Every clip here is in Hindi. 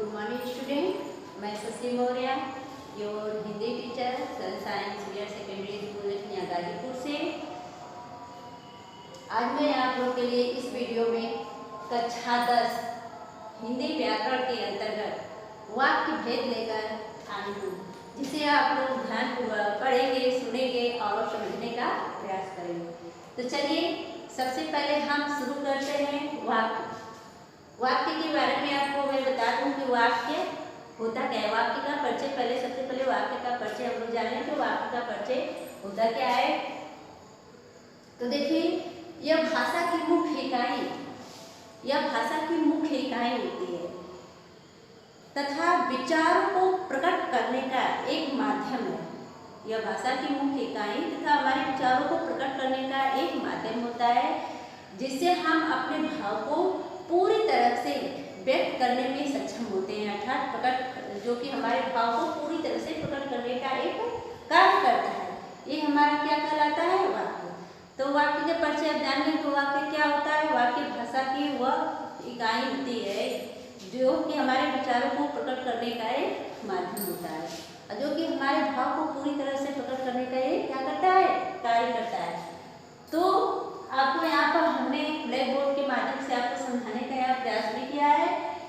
Good morning student. मैं Shashi Maurya, your Hindi teacher sun science senior secondary school Ghazipur से। आज मैं आप लोग के लिए इस वीडियो में कक्षा 10 हिंदी व्याकरण के अंतर्गत वाक्य भेद लेकर आई हूँ, जिसे आप लोग ध्यानपूर्वक पढ़ेंगे, सुनेंगे और समझने का प्रयास करेंगे। तो चलिए सबसे पहले हम शुरू करते हैं वाक्य। वाक्य के बारे में आपको मैं बता दूं कि वाक्य होता क्या है। वाक्य का परिचय सबसे पहले वाक्य का परिचय हम लोग जानें कि वाक्य का परिचय होता क्या है। तो देखिए, यह भाषा की मुख्य इकाई होती है तथा विचारों को प्रकट करने का एक माध्यम है। यह भाषा की मुख्य इकाई तथा हमारे विचारों को प्रकट करने का एक माध्यम होता है, जिससे हम अपने भाव को पूरी तरह से व्यक्त करने में सक्षम होते हैं। अर्थात प्रकट, जो कि हमारे भाव को पूरी तरह से प्रकट करने का एक कार्य करता है, ये हमारा क्या कहलाता है, वाक्य। तो वाक्य के परिचय आप जान लें तो वाक्य क्या होता है। वाक्य भाषा की वह इकाई होती है जो कि हमारे विचारों को प्रकट करने का एक माध्यम होता है, और जो कि हमारे भाव को पूरी तरह से प्रकट करने का ये क्या करता है, कार्य करता है। तो आपको यहाँ पर हमने ब्लैक बोर्ड के माध्यम से आपको समझाने का यहाँ प्रयास भी किया है।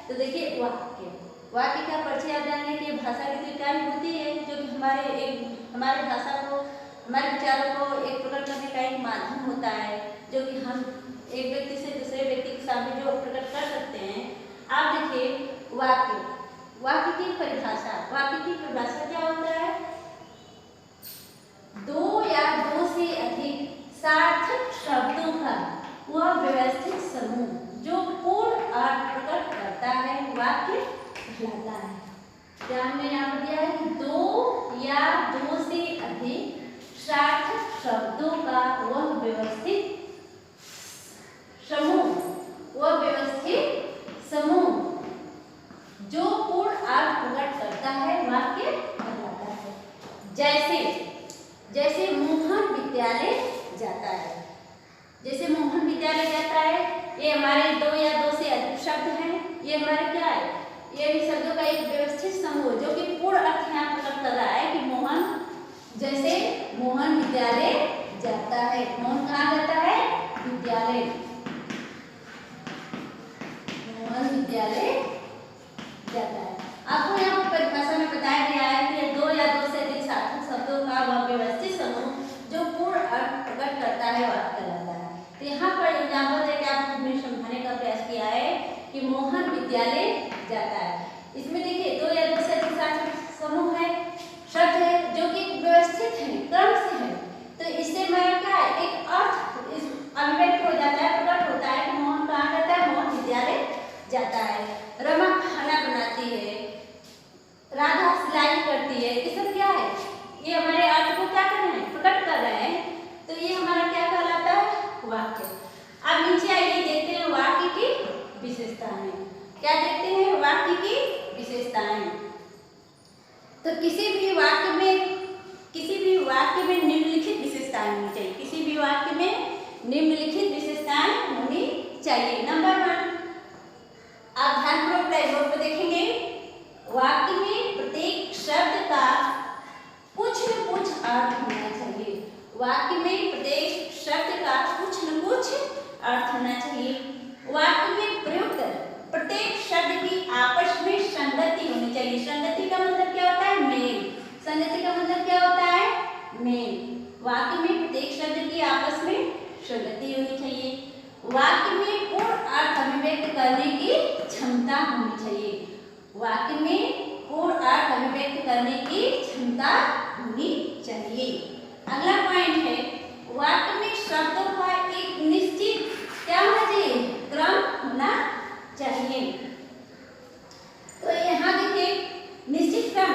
तो देखिए, वाक्य का परिचय आप जान लें कि भाषा की इकाई होती है जो कि हमारे भाषा को, हमारे विचारों को एक प्रकट करने का एक माध्यम होता है, जो कि हम एक व्यक्ति से दूसरे व्यक्ति के सामने जो प्रकट कर सकते हैं। आप देखिए वाक्य की परिभाषा क्या होता है। दो या दो से अधिक सार्थक शब्दों का वह व्यवस्थित समूह जो पूर्ण अर्थ प्रकट करता है, वाक्य कहलाता है। क्या हमने यहाँ पर दिया है कि दो या दो से अधिक सार्थक शब्दों का वह व्यवस्थित समूह जो पूर्ण अर्थ प्रकट करता है, वाक्य कहलाता है। जैसे मोहन विद्यालय जाता है। ये हमारे दो या दो से अधिक शब्द हैं। ये हमारे क्या है, ये भी शब्दों का एक व्यवस्थित समूह जो कि पूर्ण अर्थ यहाँ प्रकट कर रहा है कि मोहन विद्यालय जाता है। मोहन कहाँ जाता है, विद्यालय। मोहन विद्यालय जाता है। आपको यहाँ पर परिभाषा में बताया गया है कि दो या दो से अधिक सार्थक शब्दों का वह व्यवस्थित समूह जो पूर्ण अर्थ प्रकट करता है, वाक्य कहलाता है। तो यहाँ पर एग्जाम्पल देकर आपको हमने समझाने का प्रयास किया है कि मोहन विद्यालय जाता है। इसमें देखिए, दो या दो से अधिक सार्थक समूह है, शब्द है जो कि व्यवस्थित है, क्रम से है। तो इससे हमारा क्या है, एक अर्थ इस अभिव्यक्त हो जाता है, प्रकट होता है कि मोहन कहाँ जाता है, मोहन विद्यालय जाता है। रमा खाना बनाती है, राधा सिलाई करती है। ये सब क्या है, ये हमारे अर्थ को क्या कर रहे हैं, प्रकट कर रहे हैं। तो ये हमारा क्या कहलाता है, वाक्य। अब नीचे आइए, देखते हैं वाक्य की विशेषताएं। क्या देखते हैं, वाक्य की विशेषताएं। तो किसी भी वाक्य में निम्नलिखित विशेषताएं होनी चाहिए। किसी भी वाक्य में निम्नलिखित विशेषताएं होनी चाहिए। नंबर 1, आप ध्यानपूर्वक ब्लैक बोर्ड पर देखेंगे, वाक्य में प्रत्येक शब्द का कुछ न कुछ अर्थ होना चाहिए। वाक्य में प्रत्येक शब्द का कुछ न कुछ अर्थ होना चाहिए। वाक्य में प्रयुक्त प्रत्येक शब्द की आपस में संगति होनी चाहिए। संगति का मतलब क्या होता है, मेल। संगति का मतलब क्या होता है, मेल। वाक्य में प्रत्येक शब्द की आपस में संगति होनी चाहिए। वाक्य में पूर्ण अर्थ अभिव्यक्त करने की क्षमता होनी चाहिए। वाक्य में पूर्ण अर्थ अभिव्यक्त करने की क्षमता होनी चाहिए। अगला पॉइंट है, वाक्य में शब्दों का एक निश्चित क्या होना चाहिए, क्रम होना चाहिए। तो यहाँ देखिए, निश्चित क्रम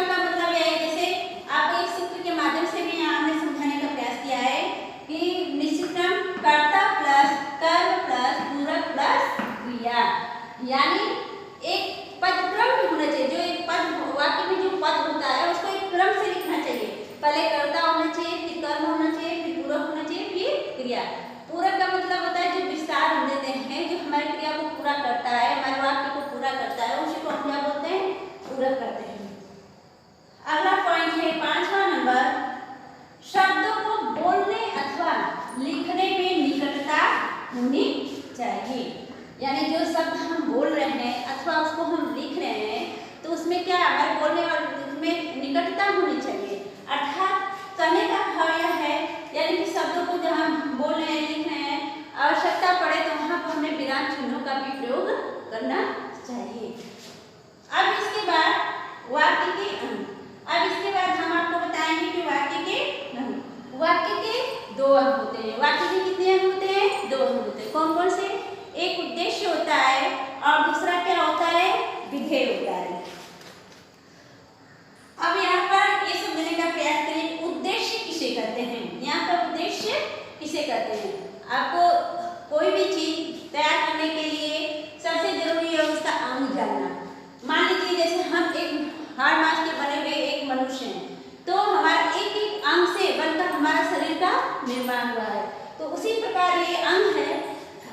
का मतलब यह है, जैसे आप एक सूत्र के माध्यम से भी यहाँ हमने समझाने का प्रयास किया है कि निश्चित क्रम कर्ता प्लस कर्म प्लस पूरक प्लस क्रिया, यानी एक पद क्रम भी होना चाहिए। जो एक पद, वाक्य में जो पद होता है उसको एक क्रम से लिखना चाहिए। पहले कर्ता होना चाहिए, फिर कर्म होना चाहिए, फिर पूरक होना चाहिए, फिर क्रिया। पूरक का मतलब होता है जो विस्तार हम देते हैं, जो हमारी क्रिया को पूरा करता है, हमारे वाक्य को पूरा करता है उसी को हम क्या बोलते हैं, पूरक कहते हैं। अगला पॉइंट है 5वां नंबर, शब्दों को बोलने अथवा लिखने में निकटता होनी चाहिए। यानी जो शब्द हम बोल रहे हैं अथवा उसको हम लिख रहे हैं तो उसमें क्या हमारे बोलने और में निकटता होनी चाहिए। अर्थात कहने का भाव यह है यानी कि शब्दों को जब हम बोल रहे हैं, लिख रहे हैं, आवश्यकता पड़े तो वहाँ पर हमें विराम चिन्हों का भी प्रयोग करना चाहिए। अब इसके बाद वाक्य के अंग। अब इसके बाद हम आपको बताएंगे कि वाक्य के अंग। वाक्य के दो अंग होते हैं। वाक्य के कितने अंग होते हैं? दो अंग होते हैं। कौन कौन से? एक उद्देश्य होता है और दूसरा क्या होता है? विधेय होता है। अब यहाँ पर ये समझने का प्रयास करें, उद्देश्य किसे कहते हैं? यहाँ पर उद्देश्य किसे कहते हैं? आपको कोई भी चीज तैयार करने के लिए सबसे जरूरी है उसका अंग जानना। मान लीजिए जैसे हम एक हाड़ मांस के बने हुए एक मनुष्य हैं, तो हमारा एक एक अंग से बनकर हमारा शरीर का निर्माण हुआ है। तो उसी प्रकार ये अंग है,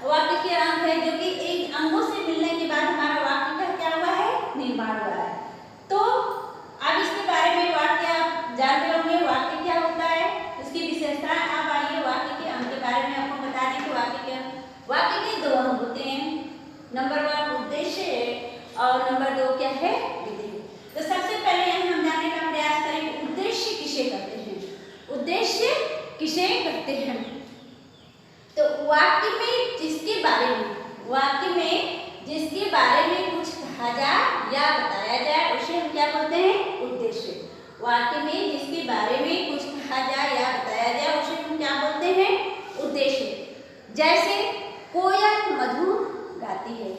वाक्य के अंग है, जो कि एक अंगों से मिलने के बाद हमारा वाक्य का क्या हुआ है? निर्माण हुआ है। तो अब इसके बारे में वाक्य आप जानते होंगे, वाक्य क्या होता है, उसकी विशेषताएं। अब आइए वाक्य के अंग के बारे में आपको बता दें कि वाक्य के दो अंग होते हैं। नंबर 1 उद्देश्य और नंबर 2 क्या है? विधेय। तो सबसे पहले हम जानने का प्रयास करें उद्देश्य किसे कहते हैं। उद्देश्य किसे कहते हैं? तो वाक्य में जिसके बारे में कुछ कहा जाए या बताया जाए उसे हम क्या बोलते हैं? उद्देश्य। वाक्य में जिसके बारे में कुछ कहा जाए या बताया जाए उसे हम क्या बोलते हैं? उद्देश्य। जैसे कोयल मधुर गाती है।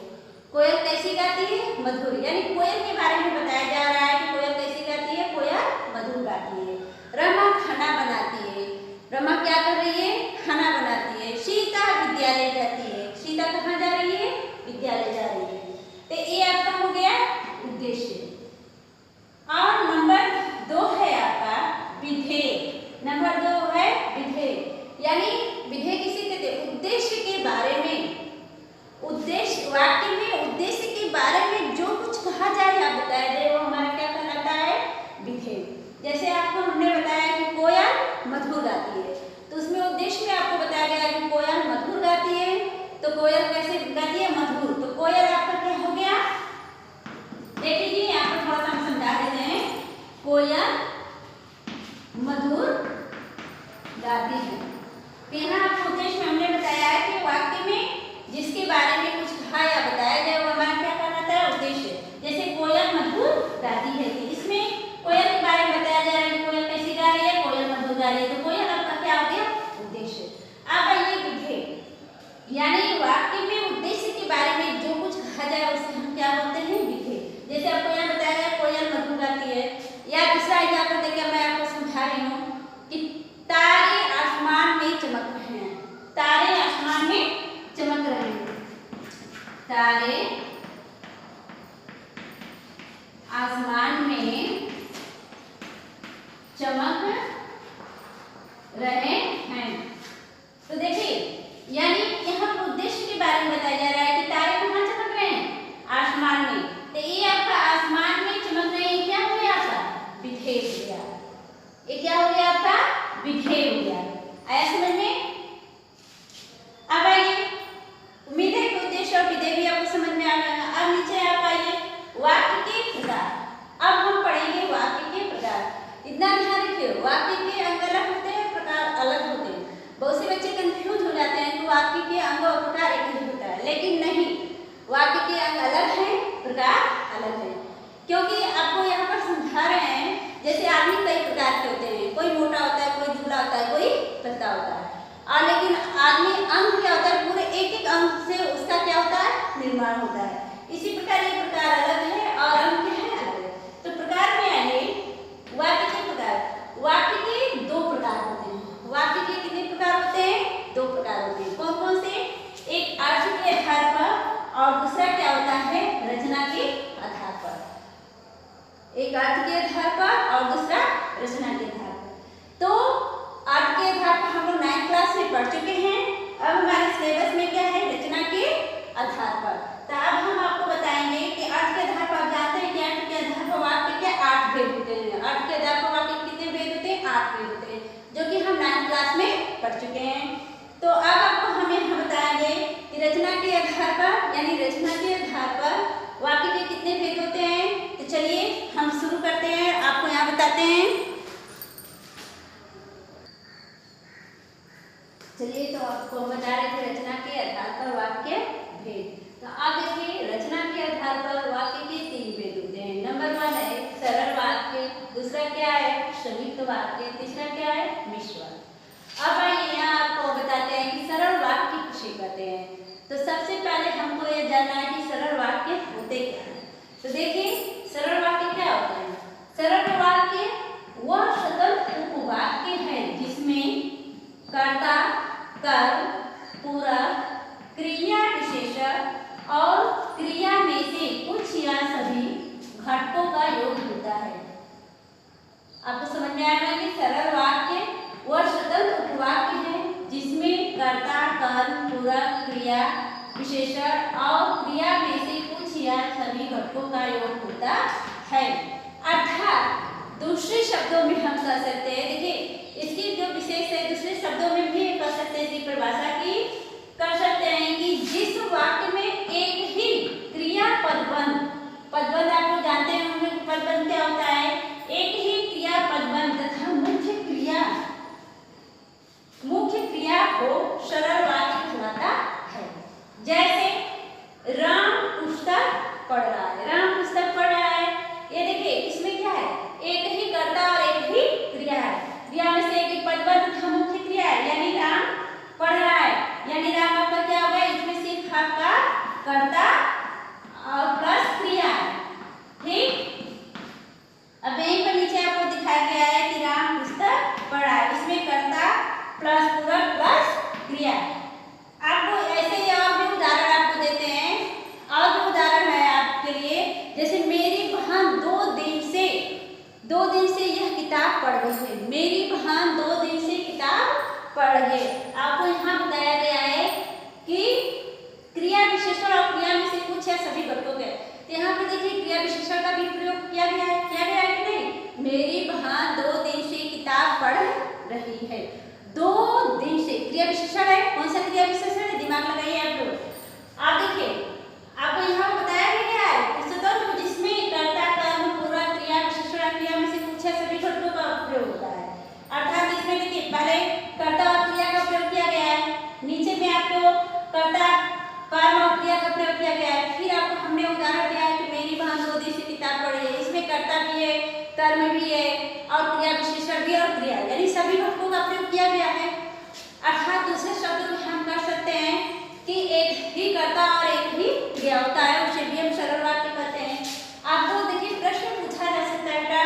कोयल कैसी गाती है? मधुर। यानी कोयल के बारे में बताया जा रहा है कि कोयल कैसी गाती है? कोयल मधुर गाती है। रमा खाना बनाती है। रमा क्या कर रही है? खाना बनाती है। सीता विद्यालय जाती है। सीता कहाँ जा रही है? विद्यालय जा रही है। तो ये आपका हो गया उद्देश्य। और नंबर 2 है आपका विधेय। नंबर 2 है विधेय। यानी विधेय किसे कहते हैं? उद्देश्य के बारे में, उद्देश्य वाक्य में उद्देश्य के बारे में जो कुछ कहा जाए या बताया जाए वो हमारा क्या कहलाता है? विधेय। जैसे आपको हमने बताया कि कोयल मधुर गाती है, तो उसमें उद्देश्य में आपको बताया गया कि कोयल मधुर गाती है। तो कोयल कैसे गाती है? मधुर। तो कोयल आपका क्या हो गया? देख लीजिए यहाँ पर थोड़ा सा हम समझा देते हैं। कोयल मधुर गाती है। तो यहाँ आपको उद्देश्य में हमने बताया है कि वाक्य में जिसके बारे में कुछ कहा या बताया जाए वो हमारा क्या कहलाता है? उद्देश्य। जैसे कोयल मधुर गाती है, इसमें कोयल के बारे में बताया जा रहा है कि कोयल कैसी गा रही है? कोयल मधुर गा रही है। तो कोयल आपका क्या हो गया? उद्देश्य। अब आइए विधेय। यानी वाक्य में उद्देश्य के बारे में जो कुछ कहा जाए उसे हम क्या बोलते हैं? विधेय। जैसे आपको यहाँ बताया गया कोयल मधुर गाती है, या दूसरा एग्जाम्पल देखिए मैं आपको समझा रही हूँ कि तारे आसमान में चमक रहे हैं। तारे आसमान में चमक रहे हैं। तारे आसमान में चमक रहे हैं। तो देखिए यानी यहाँ पर उद्देश्य के बारे में बताया जा रहा है कि तारे कहाँ चमक रहे हैं? आसमान में। तो ये आपका आसमान में चमक रहे हैं, क्या हो गया आपका? विधेय हो गया। ये क्या हो गया आपका? विधेय हो गया। आया समझ में? अब आइए, उम्मीद है कि उद्देश्य और विधेय भी आपको समझ में आ गया। अब नीचे आप आइए वाक्य के प्रकार। अब हम पढ़ेंगे वाक्य के प्रकार। इतना ध्यान रखिए, वाक्य के अंग अलग होते हैं, प्रकार अलग होते हैं। बहुत से बच्चे कंफ्यूज हो जाते हैं कि वाक्य के अंग और प्रकार एक ही होता है, लेकिन नहीं, वाक्य के अंग अलग हैं, प्रकार अलग है। क्योंकि आपको यहाँ पर समझा रहे हैं जैसे आदमी कई प्रकार के होते हैं, कोई मोटा होता है, कोई दुबला होता है, कोई पतला होता है। और लेकिन आदमी अंग क्या होता है? पूरे एक एक अंग से उसका क्या होता है? निर्माण होता है। इसी प्रकार ये प्रकार अलग है और अंग क्या है? अलग है। तो प्रकार में आइए वाक्य के प्रकार। वाक्य के 2 प्रकार होते हैं। वाक्य के कितने प्रकार होते हैं? 2 प्रकार होते हैं। कौन कौन से? एक अर्थ के आधार पर और दूसरा क्या होता है? रचना के आधार पर। एक अर्थ के आधार पर और दूसरा रचना के आधार पर। तो अर्थ के आधार पर हम लोग 9th क्लास में पढ़ चुके हैं। अब हमारे सिलेबस में क्या है? रचना के आधार पर। तो अब हम आपको बताएंगे कि 8 भेद होते हैं, जो कि हम 9th क्लास में पढ़ चुके हैं। तो अब आपको हम बताएंगे कि रचना के आधार पर यानी रचना के आधार पर वाक्य के कितने भेद होते हैं। तो चलिए हम शुरू करते हैं, आपको यहाँ बताते हैं। चलिए तो आपको बता रहे थे रचना के आधार पर वाक्य भेद। तो आप देखिए रचना के आधार पर वाक्य के 3 भेद होते हैं। नंबर 1 है सरल वाक्य, दूसरा क्या है संयुक्त वाक्य, तीसरा क्या है मिश्र वाक्य। अब आइए यहाँ आपको बताते हैं कि सरल वाक्य किसे कहते हैं। तो सबसे पहले हमको ये जानना है कि सरल वाक्य होते क्या हैं। तो देखिए सरल वाक्य क्या होता है। सरल वाक्य वह स्वतंत्र उपवाक्य है जिसमें कर्ता, कर्म, पूरक, क्रिया विशेषण और क्रिया में से कुछ या सभी घटकों का योग होता है। आपको समझ में आएगा कि सरल वाक्य वह स्वतंत्र उपवाक्य है जिसमें कर्ता, कर्म, पूरक, क्रिया विशेषण और क्रिया में से कुछ या सभी घटकों का योग होता है। अर्थात दूसरे शब्दों में हम कह सकते हैं, देखिए इसकी जो विशेष है दूसरे शब्दों में भी कह सकते हैं, इसकी परिभाषा की कर सकते हैं कि जिस वाक्य में एक ही क्रिया पदबंध आपको जानते होंगे पदबंध क्या होता है। एक ही क्रिया पदबंध तथा मुख्य क्रिया को सरल वाक्य कहलाता है। जैसे राम पुस्तक पढ़ रहा है, राम पुस्तक पढ़ रहा है, ये देखिए इसमें क्या है एक ही कर्ता और एक ही क्रिया है। क्रिया में से एक ही पदबंध तथा मुख्य क्रिया है यानी राम पढ़ रहा है, यानी राम आपका क्या होगा इसमें सिर्फ आपका कर्ता और प्लस क्रिया है। ठीक, अब यहीं पर नीचे आपको दिखाया गया है कि राम पुस्तक पढ़ा है, इसमें कर्ता प्लस पूरक प्लस क्रिया। आपको ऐसे ही और भी उदाहरण आपको देते हैं, और भी उदाहरण है आपके लिए। जैसे मेरी बहन 2 दिन से यह किताब पढ़ रही है, मेरी बहन 2 दिन से किताब पढ़ रही है। आपको यहाँ बताया गया है कि क्रिया विशेषण और क्रिया में से कुछ या सभी घटकों के। तो यहाँ पे देखिए क्रिया विशेषण का भी प्रयोग किया गया है कि नहीं। मेरी बहन 2 दिन से किताब पढ़ रही है, 2 दिन से क्रिया विशेषण है। कौन सा क्रिया विशेषण है, दिमाग लगाइए आप लोग। आप देखिए आपको यहाँ बताया गया है स्वतंत्र जिसमें कर्ता, कर्म, पूरक, क्रिया विशेषण क्रिया में से कुछ या सभी घटकों का प्रयोग होता है। अर्थात इसमें देखिए पहले कर्ता और क्रिया का प्रयोग किया गया है, नीचे में आपको कर्ता, कर्म और क्रिया का प्रयोग किया गया है। फिर आपको हमने उदाहरण दिया है कि मेरी बहन 2 दिन से किताब पढ़ी है, इसमें कर्ता भी है, कर्म भी है और क्रिया विशेषण भी और क्रिया यानी सभी घटकों का प्रयोग किया गया है। अर्थात दूसरे शब्दों में हम कर सकते हैं कि एक ही कर्ता और एक ही क्रिया होता है, उसे भी हम सरल वाक्य कहते हैं। आपको देखिए प्रश्न पूछा जा सकता है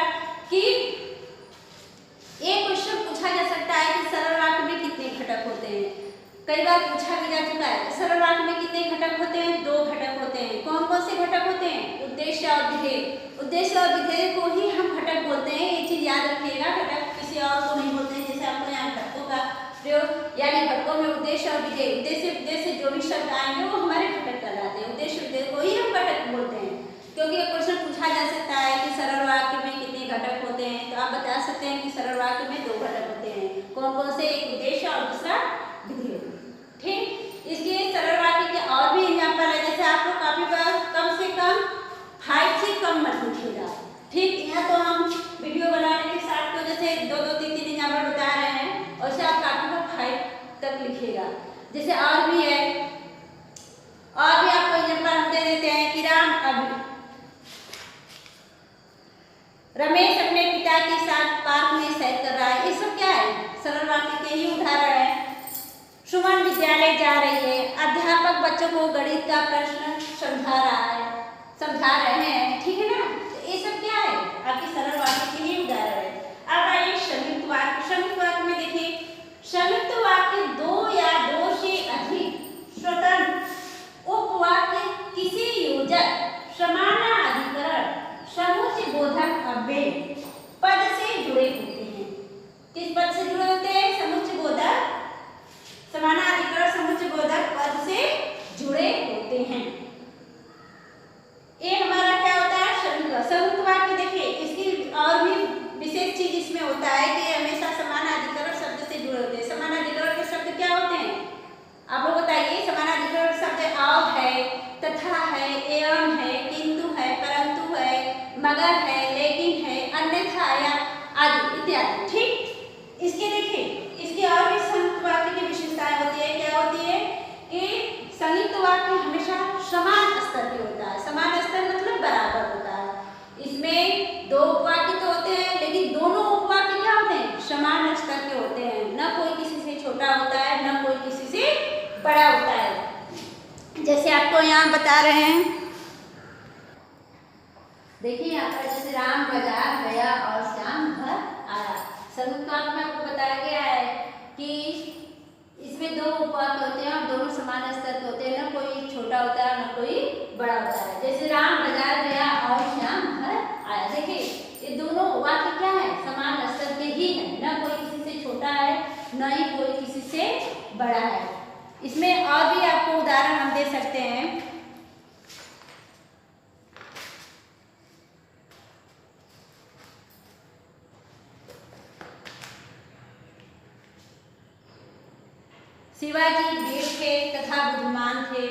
कि एक क्वेश्चन पूछा जा सकता है कि सरल वाक्य में कितने घटक होते हैं। कई बार पूछा भी जा चुका है सरल वाक्य में कितने घटक होते हैं, 2 घटक होते हैं। कौन कौन से घटक होते हैं, उद्देश्य और विधेय। उद्देश्य और विधेय को ही हम घटक बोलते हैं, ये चीज याद रखिएगा। घटक किसी और को नहीं बोलते हैं, जैसे आपको यहाँ घटकों का प्रयोग यानी घटकों में उद्देश्य और विधेय, उद्देश्य जो भी शब्द आएंगे वो हमारे घटक कहलाते हैं। उद्देश्य विधेय को ही हम घटक बोलते हैं, क्योंकि एक क्वेश्चन पूछा जा सकता है कि सरल वाक्य में कितने घटक होते हैं। तो आप बता सकते हैं कि सरल वाक्य में 2 घटक होते हैं। कौन कौन से, एक उद्देश्य और दूसरा विधेय। ठीक, इसलिए सरल वाक्य के और भी एग्जाम्पल है, जैसे आप लोग काफी बार कम से कम 5 से कम मत लिखिएगा। ठीक, यहाँ तो हम वीडियो बनाने के साथ तो जैसे 2-2, 3-3 एग्जाम्पल बता रहे हैं, और से आप काफी बार 5 तक लिखिएगा। जैसे और भी है, और भी आपको एग्जाम्पल हम दे देते हैं कि रमेश अपने पिता के साथ पार्क में सैर कर रहा है। ये सब क्या है, सरल वाक्य के ही उदाहरण है। सुमन विद्यालय जा रही है, अध्यापक बच्चों को गणित का प्रश्न समझा रहे हैं। ठीक है ना, तो ये सब क्या है, आपके सरल वाक्य के ही उदाहरण है। अब आइए संयुक्त वाक्य। संयुक्त वाक्य में देखिए संयुक्त वाक्य 2 या 2 से अधिक स्वतंत्र उपवाक्य किसी योजक, समानाधिकरण, समुच्चय बोधक अव्यय पद से जुड़े होते हैं। किस पद से जुड़े होते हैं, समुच्चय बोधक, समानाधिकरण समुच्चय बोधक पद से जुड़े होते हैं। ये हमारा क्या होता है, संयुक्त वाक्य। देखिए इसकी और भी विशेष चीज इसमें होता है कि हमेशा स्तर के होते हैं, न कोई किसी से छोटा होता है न कोई किसी से बड़ा होता है। जैसे आपको यहाँ बता रहे हैं, देखिए यहाँ पर जैसे राम बाजार गया और श्याम घर आया। संयुक्त वाक्य में आपको बताया गया है कि इसमें दो उपवाक्य होते हैं और दोनों समान स्तर के होते हैं, न कोई छोटा होता है न कोई बड़ा होता है। जैसे राम बाजार गया और श्याम घर आया, देखिए ये दोनों वाक्य क्या है, समान स्तर के ही है, न कोई किसी से छोटा है न ही कोई किसी से बड़ा है। इसमें और भी आपको उदाहरण हम दे सकते हैं। शिवाजी वीर थे तथा बुद्धिमान थे,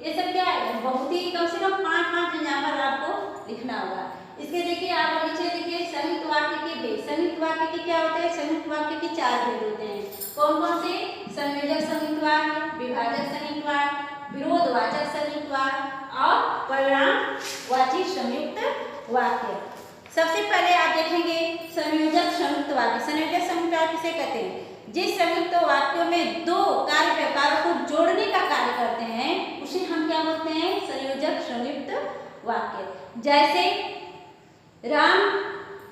ये सब क्या है, बहुत ही कम से कम 5 यहाँ पर आपको लिखना होगा। इसके देखिए आप नीचे देखिए संयुक्त वाक्य के भेद। संयुक्त वाक्य के क्या होते हैं, संयुक्त वाक्य के 4 भेद होते हैं। कौन कौन से, संयोजक संयुक्त वाक्य, विभाजक संयुक्त वाक्य, विरोधवाचक संयुक्त वाक्य और परिणामवाची संयुक्त वाक्य। सबसे पहले आप देखेंगे संयोजक संयुक्त वाक्य। संयोजक संयुक्त वाक्य किसे कहते हैं, जिस संयुक्त वाक्यों में दो कार्य प्रकारों को जोड़ने का कार्य करते हैं उसे हम क्या बोलते हैं, संयोजक संयुक्त वाक्य।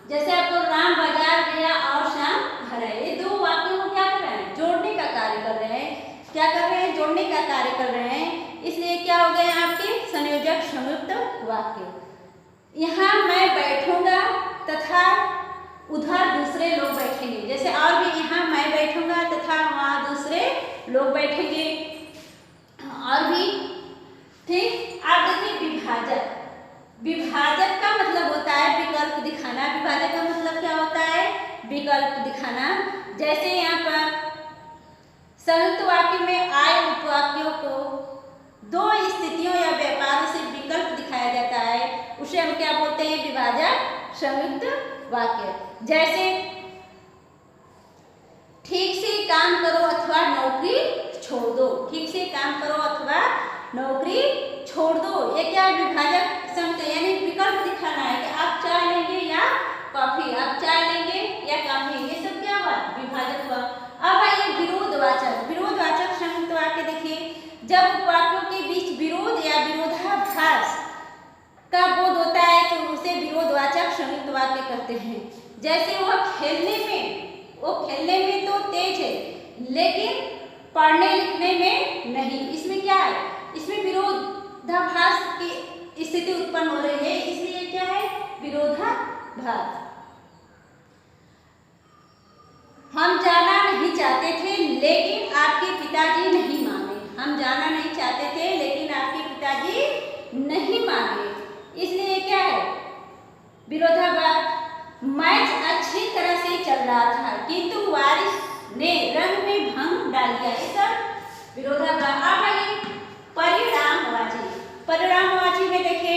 जैसे आपको राम बाजार गया और श्याम घर आया, ये दो वाक्यों को क्या कर रहे हैं, जोड़ने का कार्य कर रहे हैं। क्या कर रहे हैं, जोड़ने का कार्य कर रहे हैं, इसलिए क्या हो गए आपके संयोजक संयुक्त वाक्य। यहाँ मैं बैठूंगा तथा उधर दूसरे लोग बैठेंगे, जैसे और भी यहाँ मैं बैठूंगा तथा वहाँ दूसरे लोग बैठेंगे। और भी ठीक, आप देखिए विभाजक। विभाजक का मतलब होता है विकल्प दिखाना। विभाजक का मतलब क्या होता है, विकल्प दिखाना। जैसे यहाँ पर संयुक्त वाक्य में आए उपवाक्यों को दो स्थितियों या व्यापारों से विकल्प दिखाया जाता है, उसे हम क्या बोलते हैं, विभाजक संयुक्त वाक्य। जैसे ठीक से काम करो अथवा नौकरी छोड़ दो, ठीक से काम करो अथवा नौकरी छोड़ दो, ये क्या है, विभाजक संयुक्त, यानी विकल्प दिखाना है कि आप चाय लेंगे या कॉफी, आप चाय लेंगे या कॉफी, ये सब क्या हुआ, विभाजक हुआ। अब आइए विरोधवाचक। विरोधवाचक संयुक्त वाक्य देखिए, जब वाक्यों के बीच विरोध या विरोधाभास का बोध होता है तो उसे विरोधवाचक संयुक्त वाक्य कहते हैं। जैसे वो खेलने में तो तेज है लेकिन पढ़ने लिखने में नहीं, इसमें क्या है, इसमें विरोधाभास की स्थिति उत्पन्न हो रही है, इसलिए क्या है, विरोधाभास। हम जाना नहीं चाहते थे लेकिन आपके पिताजी नहीं माने। हम जाना नहीं चाहते थे लेकिन आपके पिताजी नहीं माने, इसलिए क्या है, विरोधाभास। मैच अच्छी तरह से चल रहा था किंतु बारिश ने रंग में भंग डाल दिया, ये सब विरोधाभास। अब आइए परिणामवाची। परिणामवाची में देखिए,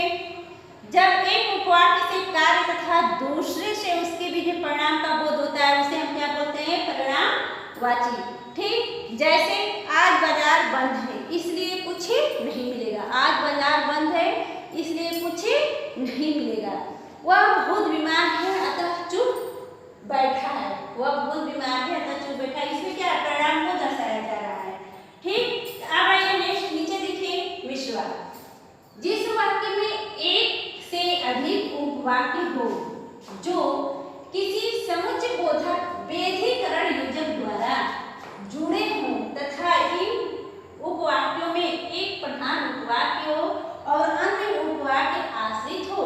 जब एक उपवाक्य से कार्य तथा दूसरे से उसके बीच में परिणाम का बोध होता है उसे हम क्या बोलते हैं, परिणामवाची। ठीक, जैसे आज बाजार बंद है इसलिए कुछ नहीं मिलेगा, आज बाजार बंद है इसलिए कुछ नहीं मिलेगा। वह बहुत बीमार है अतः चुप बैठा है, वह बहुत बीमार है अतः चुप बैठा है, इसमें क्या परिणाम को दर्शाया जा रहा है। ठीक, अब आइए नेक्स्ट नीचे देखिए मिश्र वाक्य। जिस वाक्य में एक से अधिक उपवाक्य हो जो किसी समुच्चय बोधक वेधीकरण योजक द्वारा जुड़े हों तथा इन उपवाक्यों में एक प्रधान उपवाक्य हो और अन्य उपवाक्य आश्रित हो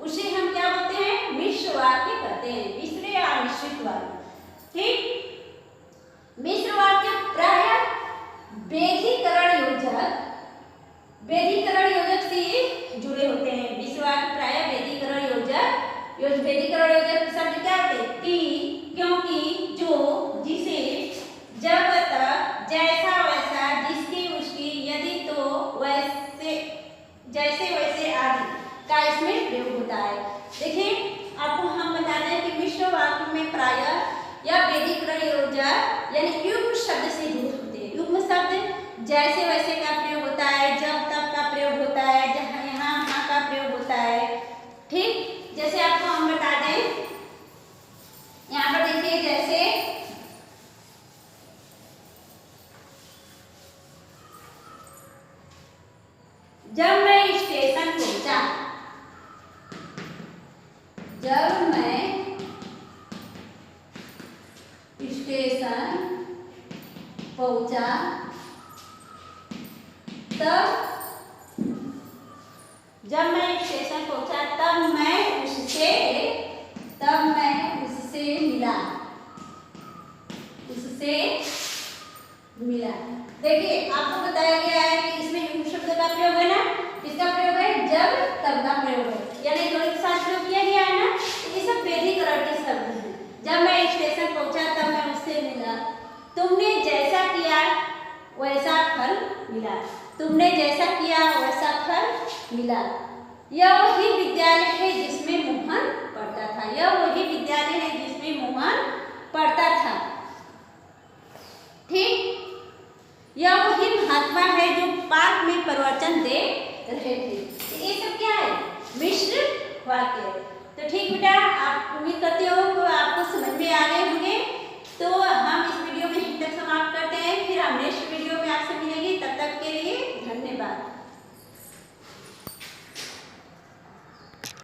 उसे हम क्या बोलते हैं, मिश्र वाक्य कहते हैं, मिश्र या मिश्रित वाक्य। ठीक, मिश्र वाक्य प्रायः वेधीकरण योजक से जुड़े होते हैं। मिश्र वाक्य प्रायः वेधीकरण योजक शब्द क्या होते हैं, कि, क्योंकि, जो, जिसे, जब, तक, जैसा वैसा, जिसकी उसकी, यदि तो, वैसे, जैसे वैसे आदि का इसमें प्रयोग होता है। देखिए आपको हम बता दें कि मिश्र वाक्य में प्रायः या वेधीकरण योजक यानी युग्म शब्द से जुड़े होते हैं। युग्म शब्द जैसे वैसे का प्रयोग होता है, जब तक का प्रयोग होता है, जहाँ यहाँ वहाँ का प्रयोग होता है। ठीक, जैसे आपको हम बता दें, यहाँ पर देखिए जैसे जब मैं स्टेशन पहुंचा, जब मैं स्टेशन पहुंचा तब, जब मैं स्टेशन पहुंचा तब मैं उससे मिला, उससे मिला। देखिए आपको बताया गया है कि इसमें युग शब्द का प्रयोग है ना, किसका प्रयोग है, जब तब का प्रयोग है, यानी दोनों के साथ प्रयोग किया गया है ना। तो ये सब वैदिक अर्थ शब्द हैं। जब मैं स्टेशन पहुंचा तब मैं उससे मिला, तुमने जैसा किया वैसा फल मिला, तुमने जैसा किया वैसा फल मिला। यह वही विद्यालय है जिसमें मोहन पढ़ता था, यह वही विद्यालय है जिसमें मोहन पढ़ता था। ठीक, यह वही महात्मा है जो पार्क में प्रवचन दे रहे थे। तो ये सब क्या है, मिश्र वाक्य है। तो ठीक बेटा, आप उम्मीद करते हो कि आपको समझ में आ गए होंगे। तो